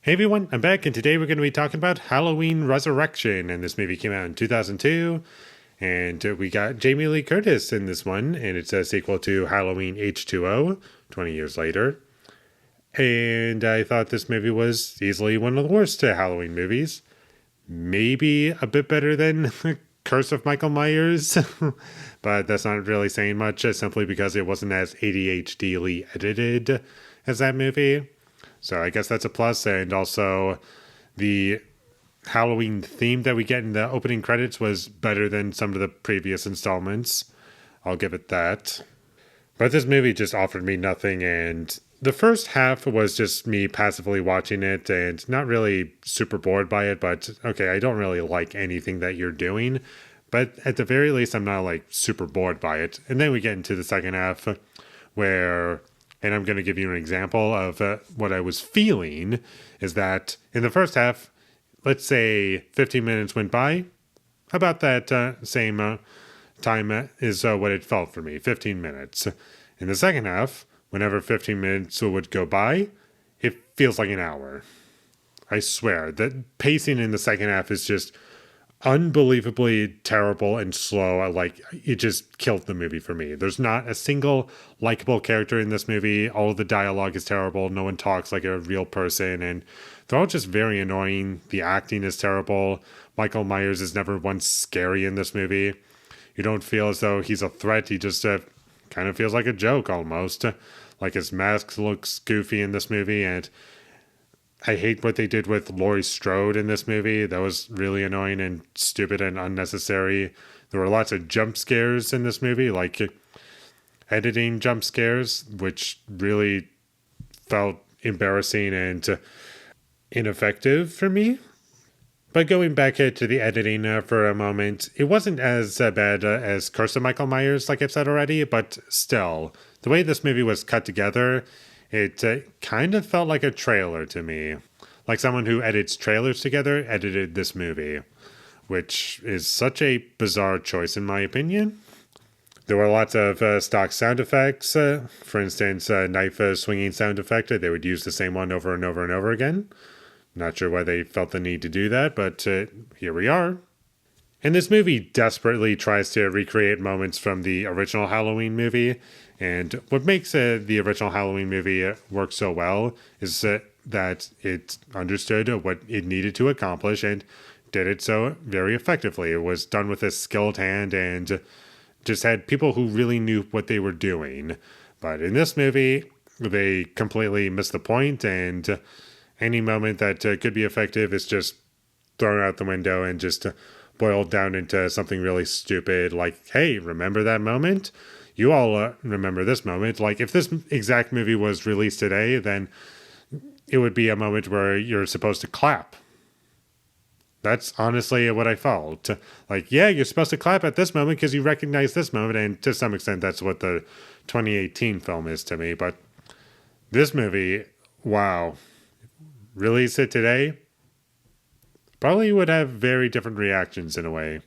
Hey everyone, I'm back, and today we're going to be talking about Halloween Resurrection. And this movie came out in 2002, and we got Jamie Lee Curtis in this one, and it's a sequel to Halloween H2O, 20 years later. And I thought this movie was easily one of the worst Halloween movies. Maybe a bit better than Curse of Michael Myers, but that's not really saying much, simply because it wasn't as ADHD-ly edited as that movie. So I guess that's a plus. And also, the Halloween theme that we get in the opening credits was better than some of the previous installments. I'll give it that. But this movie just offered me nothing, and the first half was just me passively watching it and not really super bored by it, but okay, I don't really like anything that you're doing. But at the very least, I'm not like super bored by it. And then we get into the second half where, and I'm going to give you an example of what I was feeling, is that in the first half, let's say 15 minutes went by, about that same time is what it felt for me, 15 minutes. In the second half, whenever 15 minutes would go by, it feels like an hour. I swear, the pacing in the second half is just unbelievably terrible and slow. Like, it just killed the movie for me. There's not a single likable character in this movie. All of the dialogue is terrible. No one talks like a real person, and they're all just very annoying. The acting is terrible. Michael Myers is never once scary in this movie. You don't feel as though he's a threat. He just kind of feels like a joke almost. Like, his mask looks goofy in this movie, and I hate what they did with Laurie Strode in this movie. That was really annoying and stupid and unnecessary. There were lots of jump scares in this movie, like editing jump scares, which really felt embarrassing and ineffective for me. But going back to the editing for a moment, it wasn't as bad as Curse of Michael Myers, like I've said already, but still, the way this movie was cut together, it kind of felt like a trailer to me. Like someone who edits trailers together edited this movie, which is such a bizarre choice in my opinion. There were lots of stock sound effects. For instance, knife swinging sound effect. They would use the same one over and over and over again. Not sure why they felt the need to do that, but here we are. And this movie desperately tries to recreate moments from the original Halloween movie. And what makes the original Halloween movie work so well is that it understood what it needed to accomplish and did it so very effectively. It was done with a skilled hand and just had people who really knew what they were doing. But in this movie, they completely missed the point, and any moment that could be effective is just thrown out the window and just boiled down into something really stupid like, hey, remember that moment? You all remember this moment. Like, if this exact movie was released today, then it would be a moment where you're supposed to clap. That's honestly what I felt. Like, yeah, you're supposed to clap at this moment because you recognize this moment, and to some extent that's what the 2018 film is to me. But this movie, wow. Release it today, probably would have very different reactions in a way.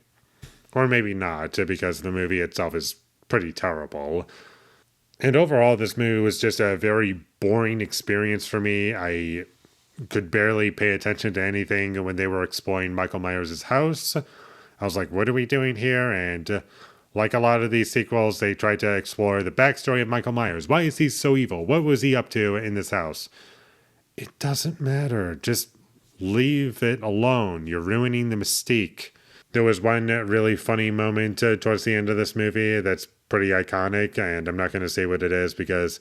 Or maybe not, because the movie itself is pretty terrible. And overall, this movie was just a very boring experience for me. I could barely pay attention to anything when they were exploring Michael Myers' house. I was like, what are we doing here? And like a lot of these sequels, they tried to explore the backstory of Michael Myers. Why is he so evil? What was he up to in this house? It doesn't matter. Just leave it alone. You're ruining the mystique. There was one really funny moment towards the end of this movie that's pretty iconic, and I'm not going to say what it is because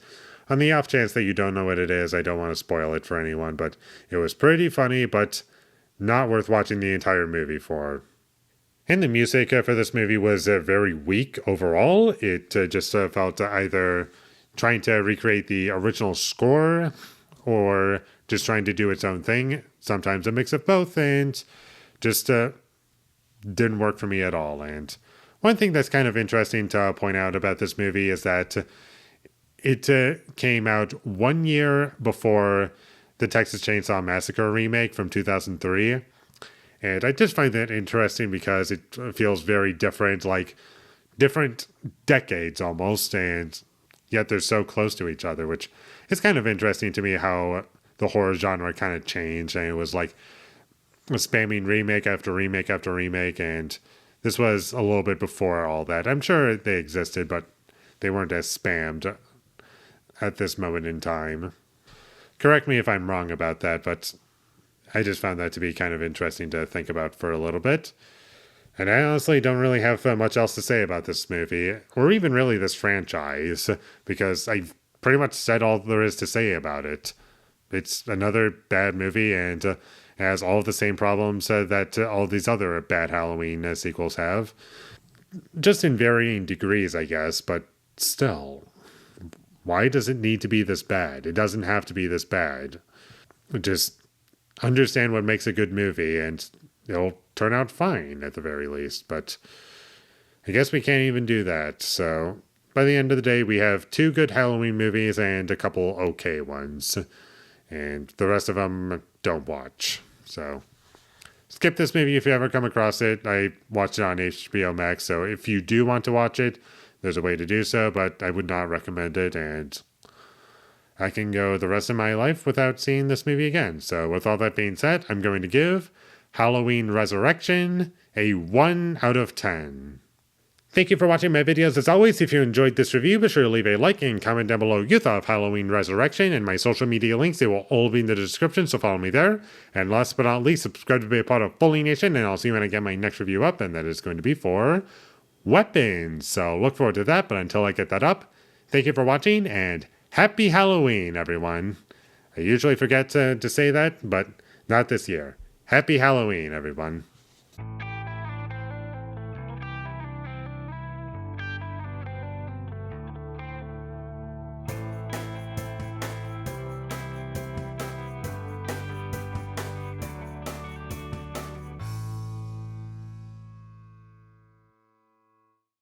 on the off chance that you don't know what it is, I don't want to spoil it for anyone, but it was pretty funny, but not worth watching the entire movie for. And the music for this movie was very weak overall. It just felt either trying to recreate the original score or just trying to do its own thing. Sometimes a mix of both, and just didn't work for me at all. And one thing that's kind of interesting to point out about this movie is that it came out 1 year before the Texas Chainsaw Massacre remake from 2003. And I just find that interesting because it feels very different, like different decades almost, and yet they're so close to each other, which is kind of interesting to me how the horror genre kind of changed, and it was like spamming remake after remake after remake, and this was a little bit before all that. I'm sure they existed, but they weren't as spammed at this moment in time. Correct me if I'm wrong about that, but I just found that to be kind of interesting to think about for a little bit. And I honestly don't really have much else to say about this movie, or even really this franchise, because I've pretty much said all there is to say about it. It's another bad movie, and has all of the same problems that all these other bad Halloween sequels have. Just in varying degrees, I guess, but still. Why does it need to be this bad? It doesn't have to be this bad. Just understand what makes a good movie, and it'll turn out fine at the very least. But I guess we can't even do that. So by the end of the day, we have 2 good Halloween movies and a couple okay ones. And the rest of them don't watch. So skip this movie if you ever come across it. I watched it on HBO Max. So if you do want to watch it, there's a way to do so, but I would not recommend it. And I can go the rest of my life without seeing this movie again. So with all that being said, I'm going to give Halloween Resurrection a 1 out of 10. Thank you for watching my videos. As always, if you enjoyed this review, be sure to leave a like and comment down below your thought of Halloween Resurrection, and my social media links, they will all be in the description, so follow me there. And last but not least, subscribe to be a part of Foley Nation, and I'll see you when I get my next review up, and that is going to be for weapons. So look forward to that, but until I get that up, thank you for watching, and happy Halloween, everyone. I usually forget to say that, but not this year. Happy Halloween, everyone.